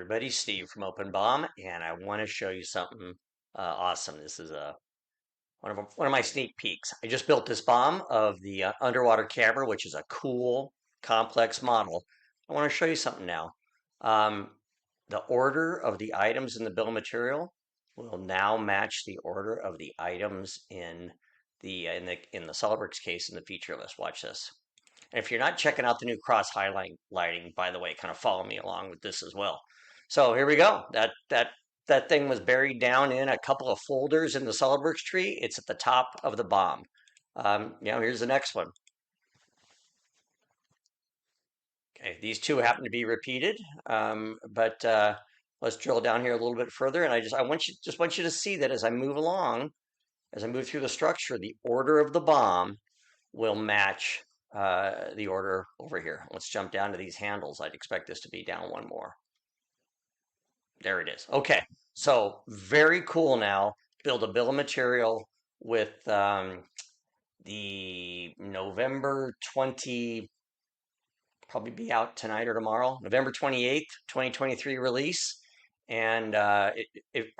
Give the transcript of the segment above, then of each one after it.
everybody, Steve from OpenBOM, and I want to show you something awesome. This is one of my sneak peeks. I just built this bomb of the underwater camera, which is a cool, complex model. I want to show you something now. Um, the order of the items in the bill of material will now match the order of the items in the SolidWorks case in the feature list. Watch this. And if you're not checking out the new cross highlighting, by the way, kind of follow me along with this as well. So here we go. That thing was buried down in a couple of folders in the SolidWorks tree. It's at the top of the BOM. Here's the next one. Okay, these two happen to be repeated, but let's drill down here a little bit further. And I want you to see that as I move along, as I move through the structure, the order of the BOM will match the order over here. Let's jump down to these handles. I'd expect this to be down one more. There it is. Okay, so very cool now. Build a bill of material with the November 20, probably be out tonight or tomorrow, November 28th, 2023 release. And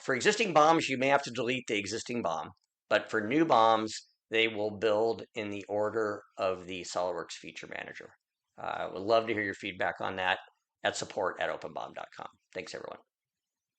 for existing bombs, you may have to delete the existing bomb. But for new bombs, they will build in the order of the SolidWorks feature manager. I would love to hear your feedback on that at support@openbom.com. Thanks, everyone.